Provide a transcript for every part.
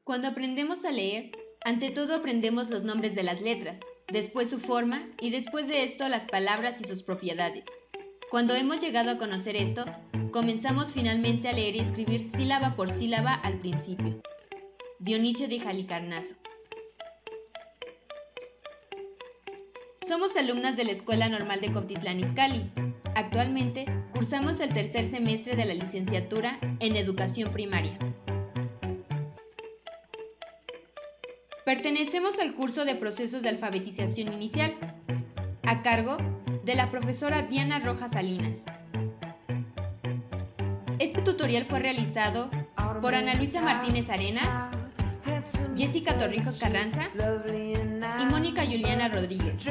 Cuando aprendemos a leer, ante todo aprendemos los nombres de las letras, después su forma y después de esto las palabras y sus propiedades. Cuando hemos llegado a conocer esto, comenzamos finalmente a leer y escribir sílaba por sílaba al principio. Dionisio de Halicarnaso. Somos alumnas de la Escuela Normal de Cuautitlán Izcalli. Actualmente cursamos el tercer semestre de la licenciatura en Educación Primaria. Pertenecemos al curso de procesos de alfabetización inicial, a cargo de la profesora Diana Rojas Salinas. Este tutorial fue realizado por Ana Luisa Martínez Arenas, Jessica Torrijos Carranza y Mónica Juliana Rodríguez.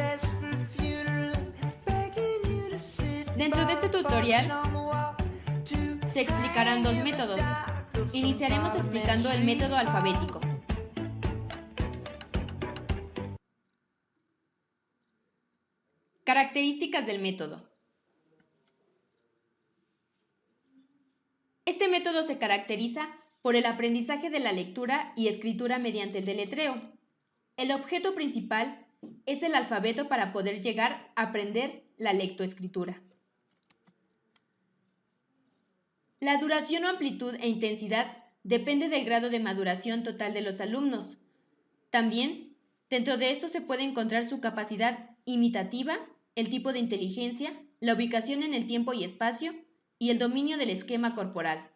Dentro de este tutorial se explicarán dos métodos. Iniciaremos explicando el método alfabético. Características del método. Este método se caracteriza por el aprendizaje de la lectura y escritura mediante el deletreo. El objeto principal es el alfabeto para poder llegar a aprender la lectoescritura. La duración o amplitud e intensidad depende del grado de maduración total de los alumnos. También, dentro de esto se puede encontrar su capacidad imitativa, el tipo de inteligencia, la ubicación en el tiempo y espacio y el dominio del esquema corporal.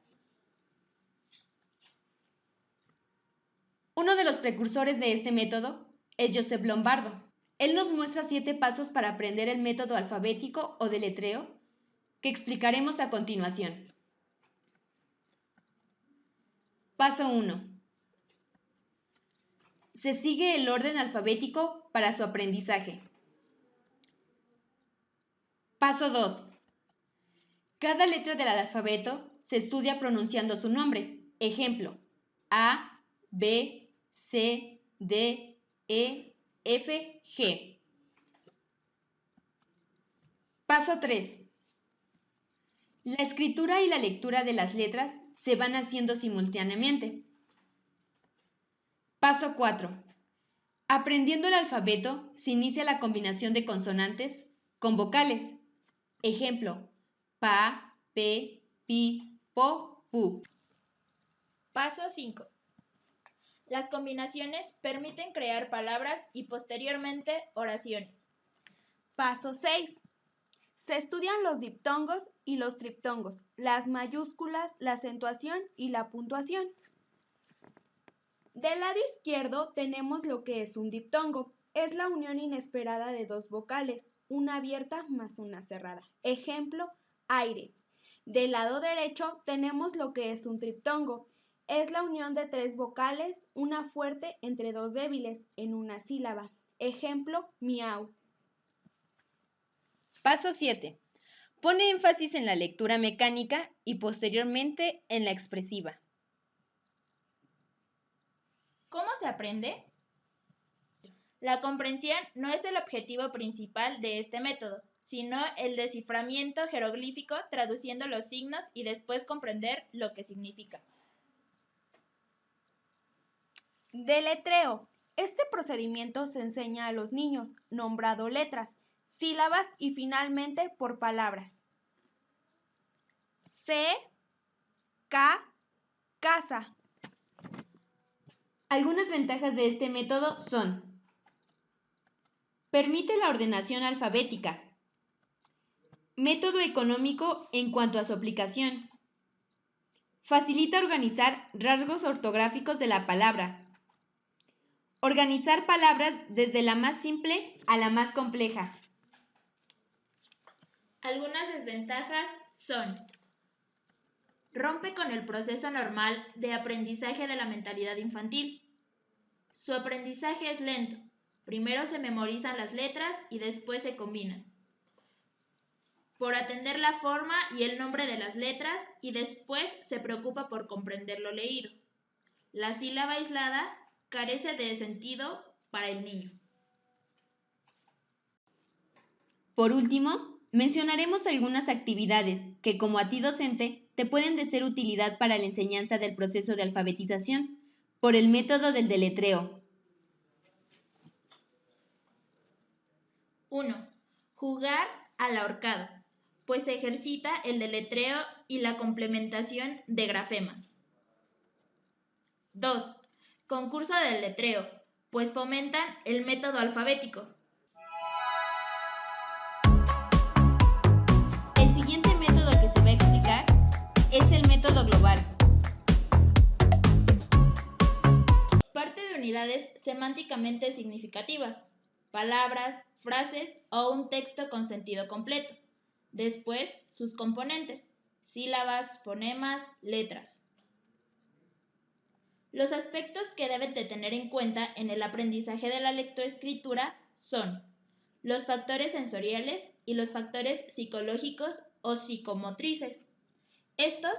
Uno de los precursores de este método es Joseph Lombardo. Él nos muestra 7 pasos para aprender el método alfabético o deletreo que explicaremos a continuación. Paso 1. Se sigue el orden alfabético para su aprendizaje. Paso 2. Cada letra del alfabeto se estudia pronunciando su nombre. Ejemplo: A, B, C, D, E, F, G. Paso 3. La escritura y la lectura de las letras se van haciendo simultáneamente. Paso 4. Aprendiendo el alfabeto se inicia la combinación de consonantes con vocales. Ejemplo: pa, pe, pi, po, pu. Paso 5. Las combinaciones permiten crear palabras y posteriormente oraciones. Paso 6. Se estudian los diptongos y los triptongos, las mayúsculas, la acentuación y la puntuación. Del lado izquierdo tenemos lo que es un diptongo. Es la unión inesperada de dos vocales, una abierta más una cerrada. Ejemplo: aire. Del lado derecho tenemos lo que es un triptongo. Es la unión de 3 vocales, una fuerte entre 2 débiles, en una sílaba. Ejemplo: miau. Paso 7. Pone énfasis en la lectura mecánica y posteriormente en la expresiva. ¿Cómo se aprende? La comprensión no es el objetivo principal de este método, sino el desciframiento jeroglífico traduciendo los signos y después comprender lo que significa. Deletreo. Este procedimiento se enseña a los niños, nombrando letras, sílabas y finalmente por palabras. C, K, casa. Algunas ventajas de este método son: permite la ordenación alfabética. Método económico en cuanto a su aplicación. Facilita organizar rasgos ortográficos de la palabra. Organizar palabras desde la más simple a la más compleja. Algunas desventajas son: rompe con el proceso normal de aprendizaje de la mentalidad infantil. Su aprendizaje es lento. Primero se memorizan las letras y después se combinan. Por atender la forma y el nombre de las letras y después se preocupa por comprender lo leído. La sílaba aislada carece de sentido para el niño. Por último, mencionaremos algunas actividades que, como a ti docente, te pueden de ser utilidad para la enseñanza del proceso de alfabetización, por el método del deletreo. 1. Jugar al ahorcado, pues ejercita el deletreo y la complementación de grafemas. 2. Concurso de deletreo, pues fomentan el método alfabético. El siguiente método que se va a explicar es el método global. Parte de unidades semánticamente significativas, palabras, frases o un texto con sentido completo. Después, sus componentes, sílabas, fonemas, letras. Los aspectos que deben de tener en cuenta en el aprendizaje de la lectoescritura son los factores sensoriales y los factores psicológicos o psicomotrices. Estos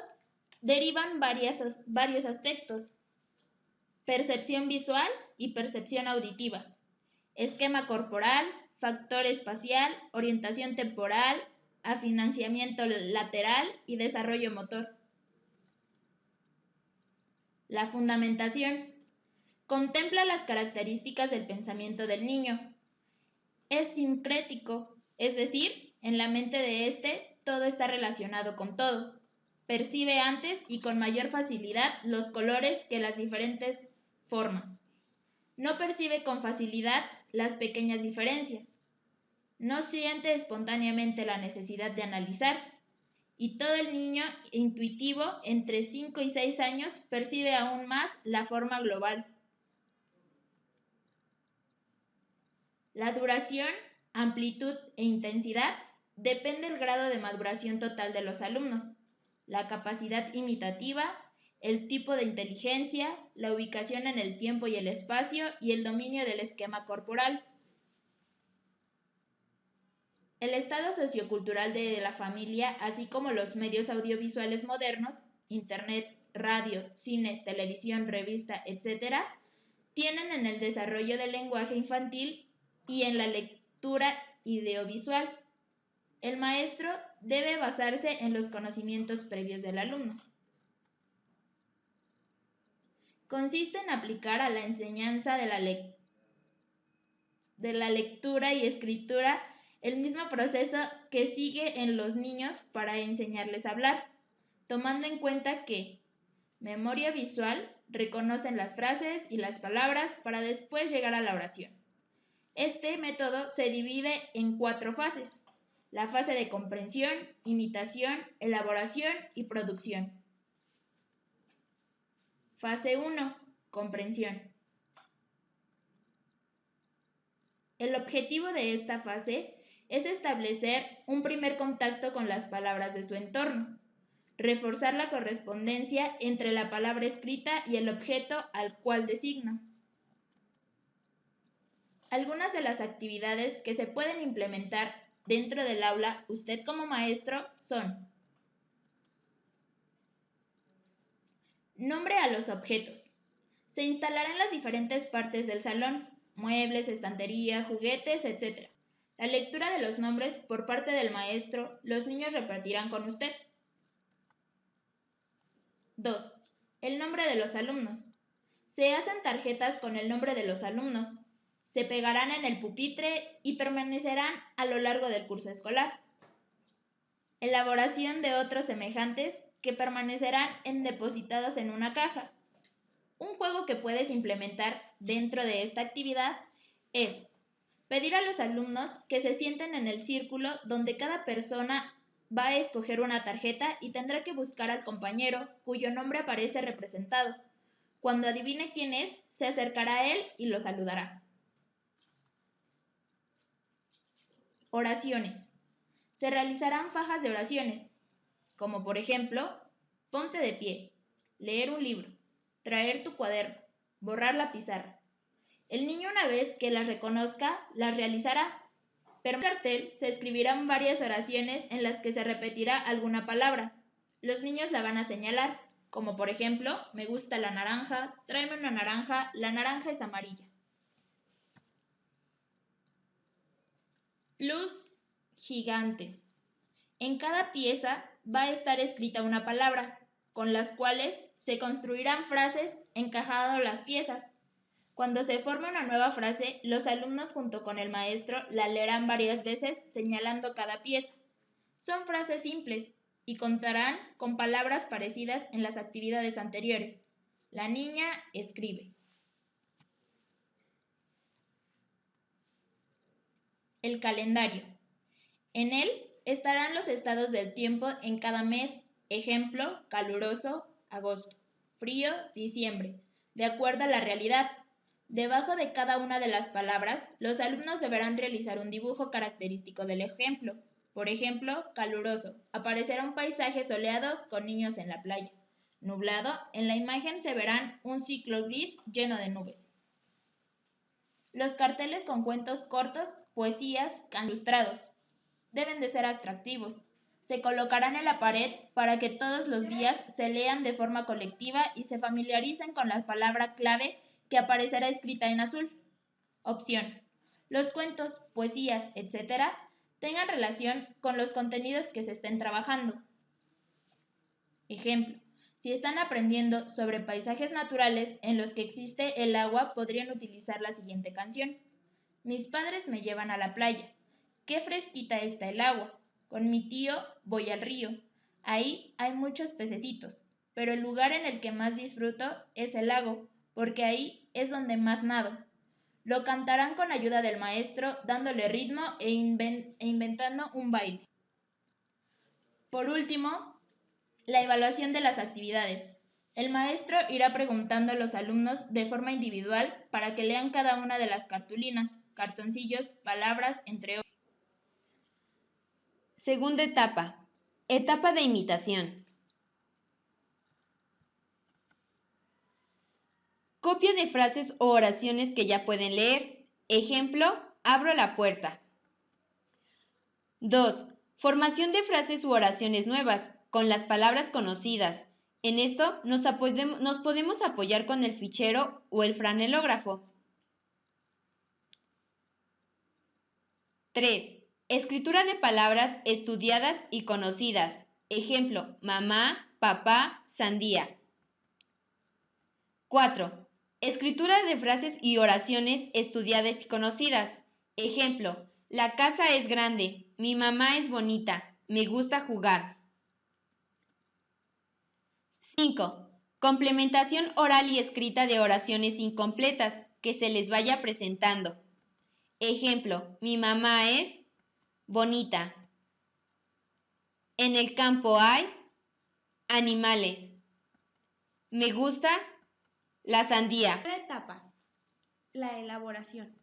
derivan varios aspectos: percepción visual y percepción auditiva, esquema corporal, factor espacial, orientación temporal, afinanciamiento lateral y desarrollo motor. La fundamentación contempla las características del pensamiento del niño. Es sincrético, es decir, en la mente de éste todo está relacionado con todo. Percibe antes y con mayor facilidad los colores que las diferentes formas. No percibe con facilidad las pequeñas diferencias. No siente espontáneamente la necesidad de analizar. Y todo el niño intuitivo entre 5 y 6 años percibe aún más la forma global. La duración, amplitud e intensidad depende del grado de maduración total de los alumnos, la capacidad imitativa, el tipo de inteligencia, la ubicación en el tiempo y el espacio y el dominio del esquema corporal. El estado sociocultural de la familia, así como los medios audiovisuales modernos, internet, radio, cine, televisión, revista, etc., tienen en el desarrollo del lenguaje infantil y en la lectura audiovisual. El maestro debe basarse en los conocimientos previos del alumno. Consiste en aplicar a la enseñanza de la lectura y escritura el mismo proceso que sigue en los niños para enseñarles a hablar, tomando en cuenta que memoria visual, reconocen las frases y las palabras para después llegar a la oración. Este método se divide en 4 fases: la fase de comprensión, imitación, elaboración y producción. Fase 1. Comprensión. El objetivo de esta fase es establecer un primer contacto con las palabras de su entorno, reforzar la correspondencia entre la palabra escrita y el objeto al cual designa. Algunas de las actividades que se pueden implementar dentro del aula, usted como maestro, son: nombre a los objetos. Se instalará en las diferentes partes del salón, muebles, estantería, juguetes, etc. La lectura de los nombres por parte del maestro, los niños repartirán con usted. 2. El nombre de los alumnos. Se hacen tarjetas con el nombre de los alumnos. Se pegarán en el pupitre y permanecerán a lo largo del curso escolar. Elaboración de otros semejantes que permanecerán depositados en una caja. Un juego que puedes implementar dentro de esta actividad es pedir a los alumnos que se sienten en el círculo donde cada persona va a escoger una tarjeta y tendrá que buscar al compañero cuyo nombre aparece representado. Cuando adivine quién es, se acercará a él y lo saludará. Oraciones. Se realizarán fajas de oraciones, como por ejemplo, ponte de pie, leer un libro, traer tu cuaderno, borrar la pizarra. El niño, una vez que las reconozca, las realizará, pero en el cartel se escribirán varias oraciones en las que se repetirá alguna palabra. Los niños la van a señalar, como por ejemplo, me gusta la naranja, tráeme una naranja, la naranja es amarilla. Luz gigante. En cada pieza va a estar escrita una palabra, con las cuales se construirán frases encajado las piezas. Cuando se forme una nueva frase, los alumnos junto con el maestro la leerán varias veces señalando cada pieza. Son frases simples y contarán con palabras parecidas en las actividades anteriores. La niña escribe. El calendario. En él estarán los estados del tiempo en cada mes. Ejemplo, caluroso, agosto. Frío, diciembre. De acuerdo a la realidad. Debajo de cada una de las palabras, los alumnos deberán realizar un dibujo característico del ejemplo. Por ejemplo, caluroso. Aparecerá un paisaje soleado con niños en la playa. Nublado. En la imagen se verán un ciclo gris lleno de nubes. Los carteles con cuentos cortos, poesías, ilustrados. Deben de ser atractivos. Se colocarán en la pared para que todos los días se lean de forma colectiva y se familiaricen con la palabra clave que aparecerá escrita en azul. Opción. Los cuentos, poesías, etc. tengan relación con los contenidos que se estén trabajando. Ejemplo. Si están aprendiendo sobre paisajes naturales en los que existe el agua, podrían utilizar la siguiente canción. Mis padres me llevan a la playa. Qué fresquita está el agua. Con mi tío voy al río. Ahí hay muchos pececitos, pero el lugar en el que más disfruto es el lago, porque ahí es donde más nado. Lo cantarán con ayuda del maestro, dándole ritmo e inventando un baile. Por último, la evaluación de las actividades. El maestro irá preguntando a los alumnos de forma individual para que lean cada una de las cartulinas, cartoncillos, palabras, entre otros. Segunda etapa. Etapa de imitación. Copia de frases o oraciones que ya pueden leer. Ejemplo, abro la puerta. 2. Formación de frases u oraciones nuevas, con las palabras conocidas. En esto nos podemos apoyar con el fichero o el franelógrafo. 3. Escritura de palabras estudiadas y conocidas. Ejemplo, mamá, papá, sandía. 4. Escritura de frases y oraciones estudiadas y conocidas. Ejemplo, la casa es grande, mi mamá es bonita, me gusta jugar. 5. Complementación oral y escrita de oraciones incompletas que se les vaya presentando. Ejemplo, mi mamá es bonita. En el campo hay animales. Me gusta la sandía. Primera etapa, la elaboración.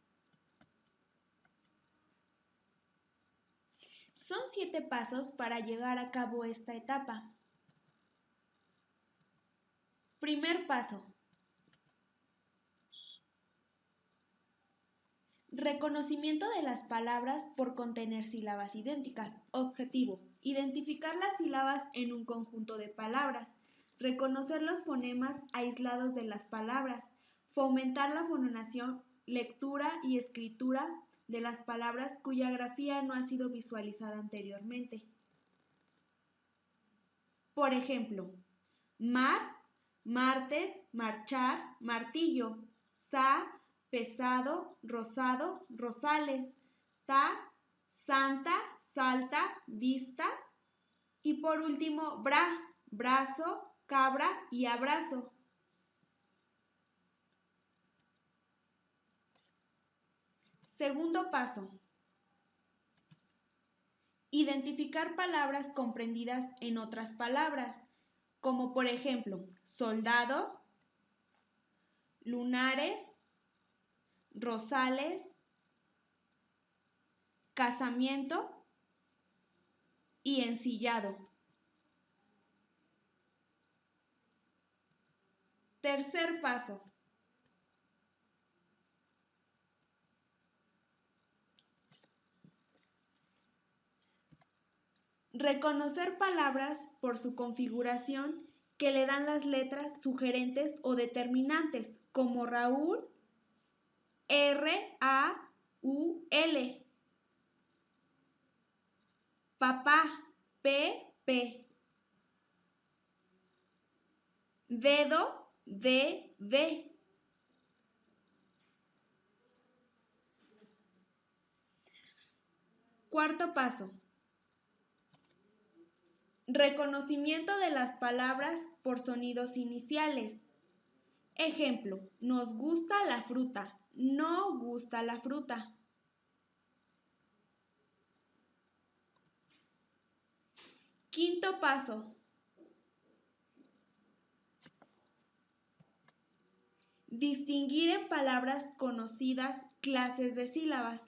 Son 7 pasos para llevar a cabo esta etapa. Primer paso. Reconocimiento de las palabras por contener sílabas idénticas. Objetivo. Identificar las sílabas en un conjunto de palabras. Reconocer los fonemas aislados de las palabras. Fomentar la fononación, lectura y escritura de las palabras cuya grafía no ha sido visualizada anteriormente. Por ejemplo, mar, martes, marchar, martillo, pesado, rosado, rosales, santa, salta, vista y por último brazo, cabra y abrazo. Segundo paso. Identificar palabras comprendidas en otras palabras, como por ejemplo, soldado, lunares, rosales, casamiento y ensillado. Tercer paso. Reconocer palabras por su configuración que le dan las letras sugerentes o determinantes, como Raúl, R-A-U-L, papá, P-P, dedo, de. Cuarto paso. Reconocimiento de las palabras por sonidos iniciales. Ejemplo, nos gusta la fruta, no gusta la fruta. Quinto paso. Distinguir en palabras conocidas clases de sílabas.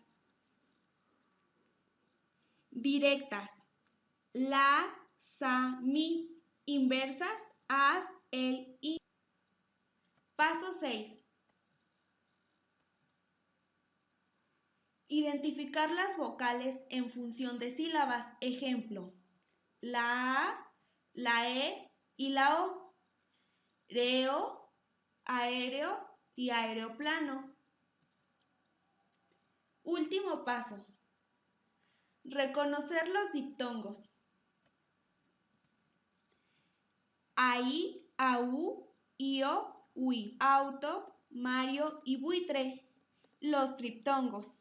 Directas. La, sa, mi. Inversas, as, el, i. Paso 6. Identificar las vocales en función de sílabas. Ejemplo, la a, la e y la o. Reo, aéreo y aeroplano. Último paso. Reconocer los diptongos. Ahí, au, io, ui. Auto, Mario y buitre. Los triptongos.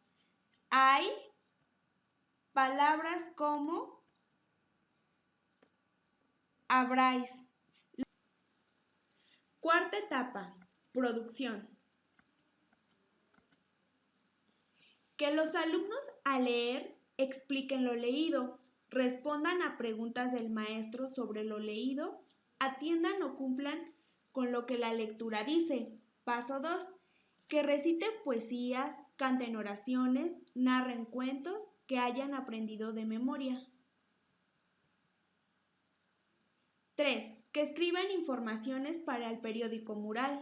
Hay palabras como habráis. Cuarta etapa, producción. Que los alumnos al leer expliquen lo leído, respondan a preguntas del maestro sobre lo leído, atiendan o cumplan con lo que la lectura dice. Paso 2. Que reciten poesías, canten oraciones, narren cuentos que hayan aprendido de memoria. 3. Que escriban informaciones para el periódico mural.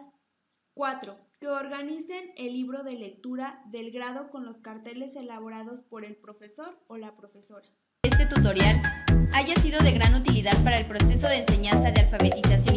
4. Que organicen el libro de lectura del grado con los carteles elaborados por el profesor o la profesora. Este tutorial haya sido de gran utilidad para el proceso de enseñanza de alfabetización